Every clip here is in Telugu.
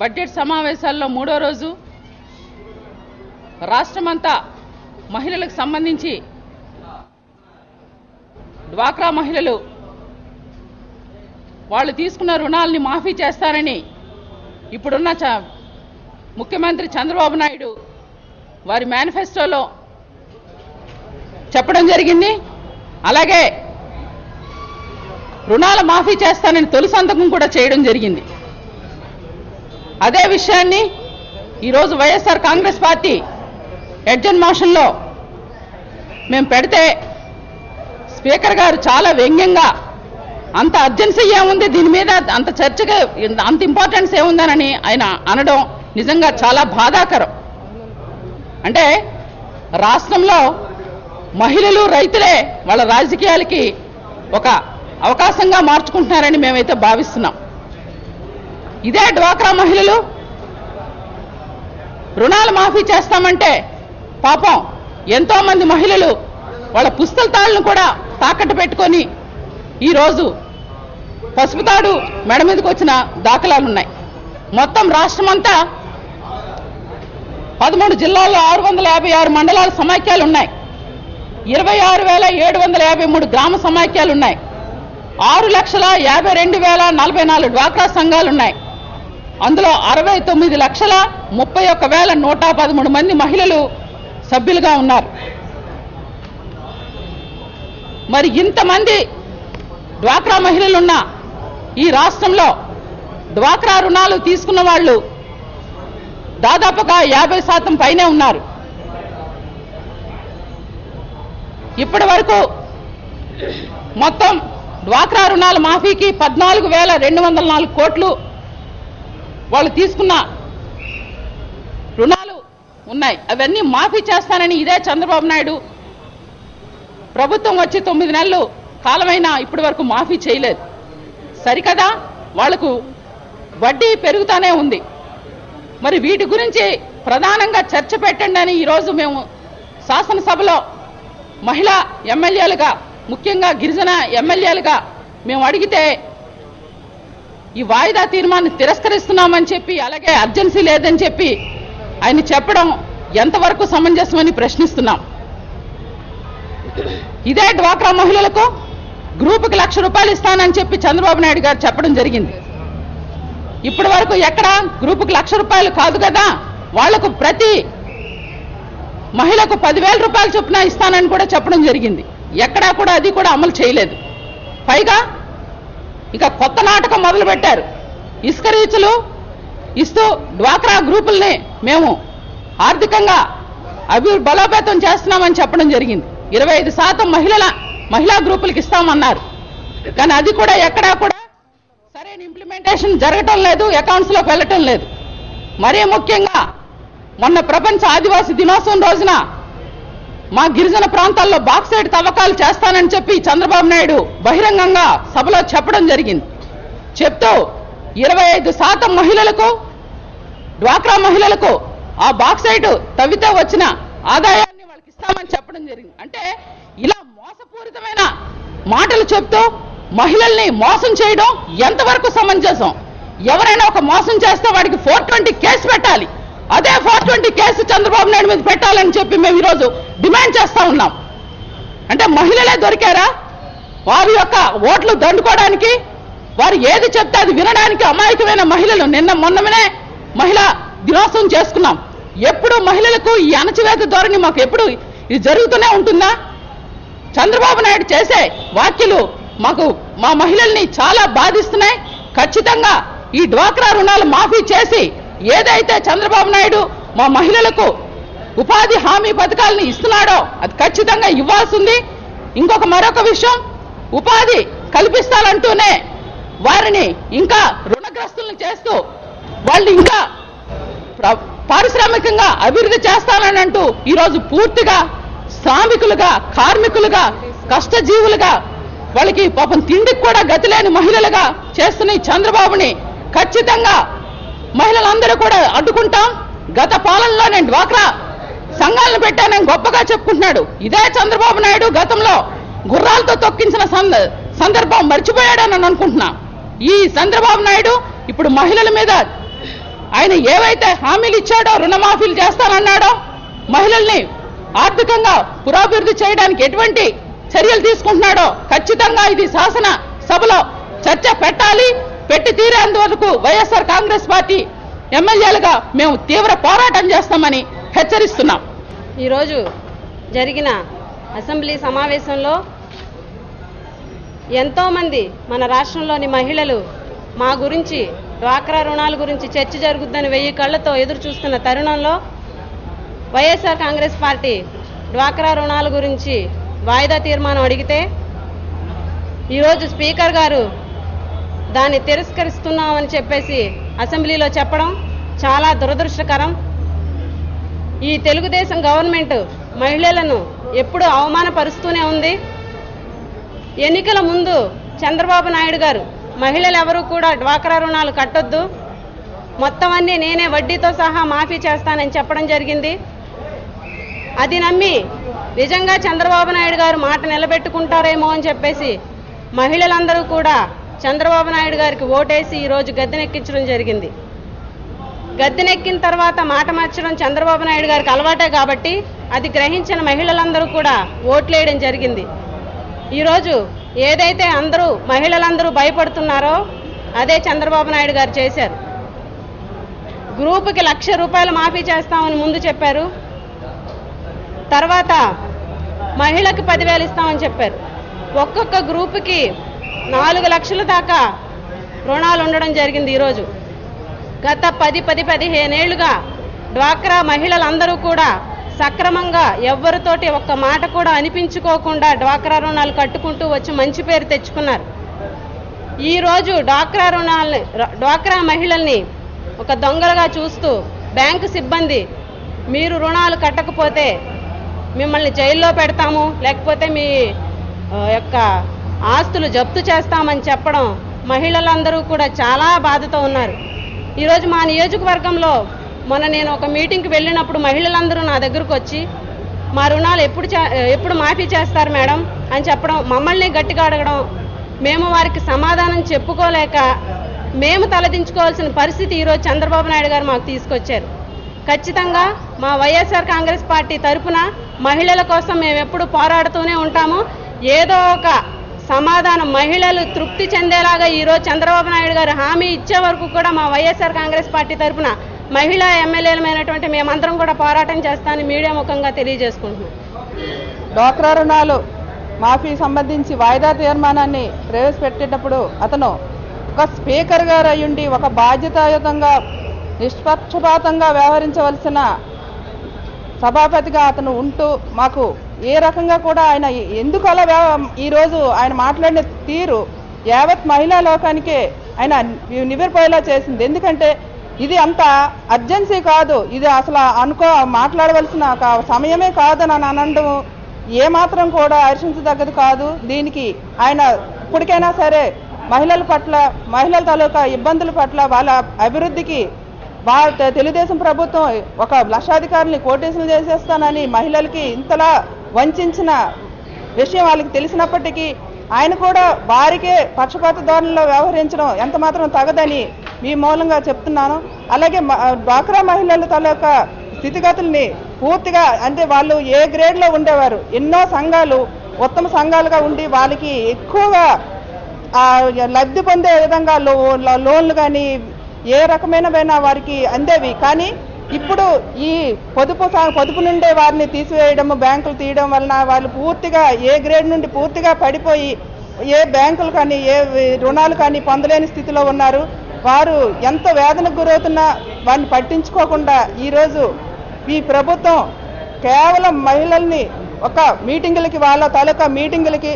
బడ్జెట్ సమావేశాల్లో మూడో రోజు రాష్ట్రమంతా మహిళలకు సంబంధించి డ్వాక్రా మహిళలు వాళ్ళు తీసుకున్న రుణాలని మాఫీ చేస్తారని ఇప్పుడున్న ముఖ్యమంత్రి చంద్రబాబు నాయుడు వారి మేనిఫెస్టోలో చెప్పడం జరిగింది. అలాగే రుణాల మాఫీ చేస్తానని తొలి సంతకం కూడా చేయడం జరిగింది. అదే విషయాన్ని ఈరోజు వైఎస్ఆర్ కాంగ్రెస్ పార్టీ ఎడ్జన్ మోషన్లో మేము పెడితే స్పీకర్ గారు చాలా వ్యంగ్యంగా అంత అర్జెన్సీ ఏముంది దీని మీద, అంత చర్చగా అంత ఇంపార్టెన్స్ ఏముందనని ఆయన అనడం నిజంగా చాలా బాధాకరం. అంటే రాష్ట్రంలో మహిళలు రైతులే వాళ్ళ రాజకీయాలకి ఒక అవకాశంగా మార్చుకుంటున్నారని మేమైతే భావిస్తున్నాం. ఇదే డ్వాక్రా మహిళలు రుణాలు మాఫీ చేస్తామంటే పాపం ఎంతో మంది మహిళలు వాళ్ళ పుస్తల తాళ్లను కూడా తాకట్టు పెట్టుకొని ఈరోజు పసుపు తాడు మెడ మీదకి వచ్చిన దాఖలాలున్నాయి. మొత్తం రాష్ట్రమంతా 13 జిల్లాల్లో 656 మండలాల సమాఖ్యలు ఉన్నాయి. 26,753 గ్రామ సమాఖ్యలు ఉన్నాయి. 6,52,044 డ్వాక్రా సంఘాలున్నాయి. అందులో 69,31,113 మంది మహిళలు సభ్యులుగా ఉన్నారు. మరి ఇంతమంది డ్వాక్రా మహిళలున్న ఈ రాష్ట్రంలో డ్వాక్రా రుణాలు తీసుకున్న వాళ్ళు దాదాపుగా 50% పైనే ఉన్నారు. ఇప్పటి వరకు మొత్తం డ్వాక్రా రుణాల మాఫీకి 14,204 కోట్లు వాళ్ళు తీసుకున్న రుణాలు ఉన్నాయి. అవన్నీ మాఫీ చేస్తానని ఇదే చంద్రబాబు నాయుడు ప్రభుత్వం వచ్చి 9 నెలలు కాలమైనా ఇప్పటి వరకు మాఫీ చేయలేదు. సరికదా వాళ్లకు వడ్డీ పెరుగుతానే ఉంది. మరి వీటి గురించి ప్రధానంగా చర్చ పెట్టండి అని ఈరోజు మేము శాసనసభలో మహిళా ఎమ్మెల్యేలుగా, ముఖ్యంగా గిరిజన ఎమ్మెల్యేలుగా మేము అడిగితే ఈ వాయిదా తీర్మానాన్ని తిరస్కరిస్తున్నామని చెప్పి, అలాగే అర్జెన్సీ లేదని చెప్పి ఆయన చెప్పడం ఎంతవరకు సమంజసమని ప్రశ్నిస్తున్నాం. ఇదే డ్వాక్రా మహిళలకు గ్రూపుకి ₹1,00,000 ఇస్తానని చెప్పి చంద్రబాబు నాయుడు గారు చెప్పడం జరిగింది. ఇప్పటి వరకు ఎక్కడ గ్రూపుకి ₹1,00,000 కాదు కదా, వాళ్లకు ప్రతి మహిళకు ₹10,000 చొప్పున ఇస్తానని కూడా చెప్పడం జరిగింది. ఎక్కడా కూడా అది కూడా అమలు చేయలేదు. పైగా ఇక కొత్త నాటకం మొదలు పెట్టారు. ఇసుక రీచులు ఇస్తూ డ్వాక్రా గ్రూపుల్ని మేము ఆర్థికంగా బలోపేతం చేస్తున్నామని చెప్పడం జరిగింది. 25% మహిళా గ్రూపులకు ఇస్తామన్నారు. కానీ అది కూడా ఎక్కడా కూడా సరైన ఇంప్లిమెంటేషన్ జరగటం లేదు, అకౌంట్స్ లోకి వెళ్ళటం లేదు. మరీ ముఖ్యంగా మొన్న ప్రపంచ ఆదివాసీ దినోత్సవం రోజున మా గిరిజన ప్రాంతాల్లో బాక్సైట్ తవ్వకాలు చేస్తానని చెప్పి చంద్రబాబు నాయుడు బహిరంగంగా సభలో చెప్పడం జరిగింది. చెప్తూ 25% మహిళలకు, డ్వాక్రా మహిళలకు ఆ బాక్సైట్ తవ్వితే వచ్చిన ఆదాయాన్ని వాళ్ళకి ఇస్తామని చెప్పడం జరిగింది. అంటే ఇలా మోసపూరితమైన మాటలు చెప్తూ మహిళల్ని మోసం చేయడం ఎంతవరకు సమంజసం? ఎవరైనా ఒక మోసం చేస్తే వాడికి 420 కేసు పెట్టాలి. అదే 420 కేసు చంద్రబాబు నాయుడు మీద పెట్టాలని చెప్పి మేము ఈరోజు డిమాండ్ చేస్తా ఉన్నాం. అంటే మహిళలే దొరికారా? వారి యొక్క ఓట్లు దండుకోవడానికి, వారు ఏది చెప్తే అది వినడానికి అమాయకమైన మహిళలు. మొన్ననే మహిళా దినోత్సవం చేసుకున్నాం. ఎప్పుడు మహిళలకు ఈ అణచివేత ధోరణి మాకు ఎప్పుడు ఇది జరుగుతూనే ఉంటుందా? చంద్రబాబు నాయుడు చేసే వ్యాఖ్యలు మా మహిళల్ని చాలా బాధిస్తున్నాయి. ఖచ్చితంగా ఈ డ్వాక్రా రుణాలు మాఫీ చేసి ఏదైతే చంద్రబాబు నాయుడు మా మహిళలకు ఉపాధి హామీ పథకాలను ఇస్తున్నాడో అది ఖచ్చితంగా ఇవ్వాల్సింది. మరొక విషయం, ఉపాధి కల్పిస్తానంటూనే వారిని ఇంకా రుణగ్రస్తులను చేస్తూ వాళ్ళు ఇంకా పారిశ్రామికంగా అభివృద్ధి చేస్తానని అంటూ ఈరోజు పూర్తిగా శ్రామికులుగా, కార్మికులుగా, కష్టజీవులుగా, వాళ్ళకి పాపం తిండికి కూడా గతిలేని మహిళలుగా చేస్తున్న ఈ చంద్రబాబుని ఖచ్చితంగా మహిళలందరూ కూడా అడ్డుకుంటాం. గత పాలనలో నేను డ్వాక్రా సంఘాలను పెట్టానని గొప్పగా చెప్పుకుంటున్నాడు. ఇదే చంద్రబాబు నాయుడు గతంలో గుర్రాలతో తొక్కించిన సందర్భం మర్చిపోయాడని అనుకుంటున్నా. ఈ చంద్రబాబు నాయుడు ఇప్పుడు మహిళల మీద ఆయన ఏవైతే హామీలు ఇచ్చాడో, రుణమాఫీలు చేస్తానన్నాడో, మహిళల్ని ఆర్థికంగా పురోభివృద్ధి చేయడానికి ఎటువంటి చర్యలు తీసుకుంటున్నాడో ఖచ్చితంగా ఇది శాసన సభలో చర్చ పెట్టాలి. పెట్టి తీరేందువరకు వైఎస్ఆర్ కాంగ్రెస్ పార్టీ ఎమ్మెల్యేలుగా మేము తీవ్ర పోరాటం చేస్తామని హెచ్చరిస్తున్నాం. ఈరోజు జరిగిన అసెంబ్లీ సమావేశంలో ఎంతోమంది మన రాష్ట్రంలోని మహిళలు మా గురించి, డ్వాక్రా రుణాల గురించి చర్చ జరుగుతుందని 1000 కళ్లతో ఎదురు చూస్తున్న తరుణంలో వైఎస్ఆర్ కాంగ్రెస్ పార్టీ డ్వాక్రా రుణాల గురించి వాయిదా తీర్మానం అడిగితే ఈరోజు స్పీకర్ గారు దాన్ని తిరస్కరిస్తున్నామని చెప్పేసి అసెంబ్లీలో చెప్పడం చాలా దురదృష్టకరం. ఈ తెలుగుదేశం గవర్నమెంట్ మహిళలను ఎప్పుడూ అవమానపరుస్తూనే ఉంది. ఎన్నికల ముందు చంద్రబాబు నాయుడు గారు మహిళలు ఎవరూ కూడా డ్వాక్రా రుణాలు కట్టొద్దు, మొత్తం అన్నీ నేనే వడ్డీతో సహా మాఫీ చేస్తానని చెప్పడం జరిగింది. అది నమ్మి నిజంగా చంద్రబాబు నాయుడు గారు మాట నిలబెట్టుకుంటారేమో అని చెప్పేసి మహిళలందరూ కూడా చంద్రబాబు నాయుడు గారికి ఓటేసి ఈరోజు గద్దెనెక్కించడం జరిగింది. గద్దెనెక్కిన తర్వాత మాట మార్చడం చంద్రబాబు నాయుడు గారికి అలవాటే కాబట్టి అది గ్రహించిన మహిళలందరూ కూడా ఓట్లేయడం జరిగింది. ఈరోజు ఏదైతే మహిళలందరూ భయపడుతున్నారో అదే చంద్రబాబు నాయుడు గారు చేశారు. గ్రూపుకి ₹1,00,000 మాఫీ చేస్తామని ముందు చెప్పారు, తర్వాత మహిళకి 10,000 ఇస్తామని చెప్పారు. ఒక్కొక్క గ్రూపుకి 4 లక్షల దాకా రుణాలు ఉండడం జరిగింది. ఈరోజు గత 10-15 ఏళ్లుగా డ్వాక్రా మహిళలందరూ కూడా సక్రమంగా ఎవ్వరితోటి ఒక్క మాట కూడా అనిపించుకోకుండా డ్వాక్రా రుణాలు కట్టుకుంటూ వచ్చి మంచి పేరు తెచ్చుకున్నారు. ఈరోజు డ్వాక్రా మహిళల్ని ఒక దొంగలుగా చూస్తూ బ్యాంకు సిబ్బంది మీరు రుణాలు కట్టకపోతే మిమ్మల్ని జైల్లో పెడతాము, లేకపోతే మీ యొక్క ఆస్తులు జప్తు చేస్తామని చెప్పడం మహిళలందరూ కూడా చాలా బాధతో ఉన్నారు. ఈరోజు మా నియోజకవర్గంలో మొన్న నేను ఒక మీటింగ్కి వెళ్ళినప్పుడు మహిళలందరూ నా దగ్గరకు వచ్చి మా రుణాలు ఎప్పుడు మాఫీ చేస్తారు మేడం అని చెప్పడం, మమ్మల్ని గట్టిగా అడగడం, మేము వారికి సమాధానం చెప్పుకోలేక మేము తలదించుకోవాల్సిన పరిస్థితి ఈరోజు చంద్రబాబు నాయుడు గారు మాకు తీసుకొచ్చారు. ఖచ్చితంగా మా వైఎస్ఆర్ కాంగ్రెస్ పార్టీ తరఫున మహిళల కోసం మేము ఎప్పుడు పోరాడుతూనే ఉంటాము. ఏదో ఒక సమాధానం మహిళలు తృప్తి చెందేలాగా ఈరోజు చంద్రబాబు నాయుడు గారు హామీ ఇచ్చే వరకు కూడా మా వైఎస్ఆర్ కాంగ్రెస్ పార్టీ తరఫున మహిళా ఎమ్మెల్యేలమైనటువంటి మేమందరం కూడా పోరాటం చేస్తామని మీడియా ముఖంగా తెలియజేసుకుంటున్నాం. డ్వాక్రా రుణాలు మాఫీ సంబంధించి వాయిదా తీర్మానాన్ని ప్రవేశపెట్టేటప్పుడు అతను ఒక స్పీకర్ గారు అయ్యుండి ఒక బాధ్యతాయుతంగా నిష్పక్షపాతంగా వ్యవహరించవలసిన సభాపతిగా అతను ఉంటూ మాకు ఏ రకంగా కూడా ఆయన ఎందుకు అలా ఈరోజు ఆయన మాట్లాడిన తీరు యావత్ మహిళా లోకానికే ఆయన నివ్వెరపోయేలా చేసింది. ఎందుకంటే ఇది అంత అర్జెన్సీ కాదు, ఇది అసలు మాట్లాడవలసిన సమయమే కాదని అనడం ఏమాత్రం కూడా హర్షించదగ్గది కాదు. దీనికి ఆయన ఇప్పటికైనా సరే మహిళల పట్ల, మహిళల తాలూకా ఇబ్బందుల పట్ల, వాళ్ళ అభివృద్ధికి తెలుగుదేశం ప్రభుత్వం ఒక లక్షాధికారుల్ని కోటేశ్వరులు చేసేస్తానని మహిళలకి ఇంతలా వంచిన విషయం వాళ్ళకి తెలిసినప్పటికీ ఆయన కూడా వారికే పక్షపాత ధోరణిలో వ్యవహరించడం ఎంత మాత్రం తగదని మీ మూలంగా చెప్తున్నాను. అలాగే డ్వాక్రా మహిళల తాలూకా స్థితిగతుల్ని పూర్తిగా, అంటే వాళ్ళు ఏ గ్రేడ్లో ఉండేవారు, ఎన్నో సంఘాలు ఉత్తమ సంఘాలుగా ఉండి వాళ్ళకి ఎక్కువగా లబ్ధి పొందే విధంగా లోన్లు కానీ ఏ రకమైన వారికి అందేవి. కానీ ఇప్పుడు ఈ పొదుపు నుండే వారిని తీసివేయడం, బ్యాంకులు తీయడం వలన వాళ్ళు పూర్తిగా ఏ గ్రేడ్ నుండి పూర్తిగా పడిపోయి ఏ బ్యాంకులు కానీ ఏ రుణాలు కానీ పొందలేని స్థితిలో ఉన్నారు. వారు ఎంత వేదనకు గురవుతున్నా వారిని పట్టించుకోకుండా ఈరోజు ఈ ప్రభుత్వం కేవలం మహిళల్ని ఒక మీటింగులకి, వాళ్ళ తాలూకా మీటింగులకి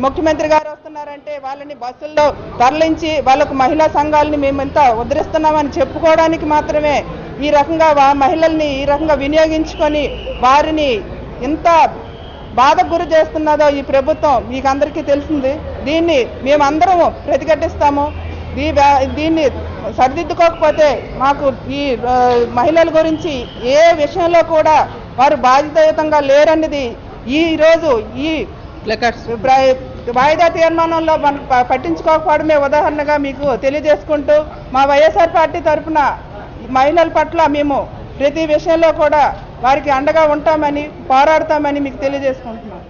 ముఖ్యమంత్రి గారు వస్తున్నారంటే వాళ్ళని బస్సుల్లో తరలించి వాళ్ళకు మహిళా సంఘాలని మేమంత ఉద్ధరిస్తున్నామని చెప్పుకోవడానికి మాత్రమే ఈ రకంగా మహిళల్ని ఈ రకంగా వినియోగించుకొని వారిని ఎంత బాధకు గురి చేస్తున్నదో ఈ ప్రభుత్వం మీకు అందరికీ తెలిసింది. దీన్ని మేమందరము ప్రతిఘటిస్తాము. దీన్ని సరిదిద్దుకోకపోతే మాకు ఈ మహిళల గురించి ఏ విషయంలో కూడా వారు బాధ్యతాయుతంగా లేరన్నది ఈరోజు ఈ వాయిదా తీర్మానంలో మనం పట్టించుకోకపోవడమే ఉదాహరణగా మీకు తెలియజేసుకుంటూ మా వైఎస్ఆర్ పార్టీ తరఫున మహిళల పట్ల మేము ప్రతి విషయంలో కూడా వారికి అండగా ఉంటామని పోరాడతామని మీకు తెలియజేసుకుంటున్నాం.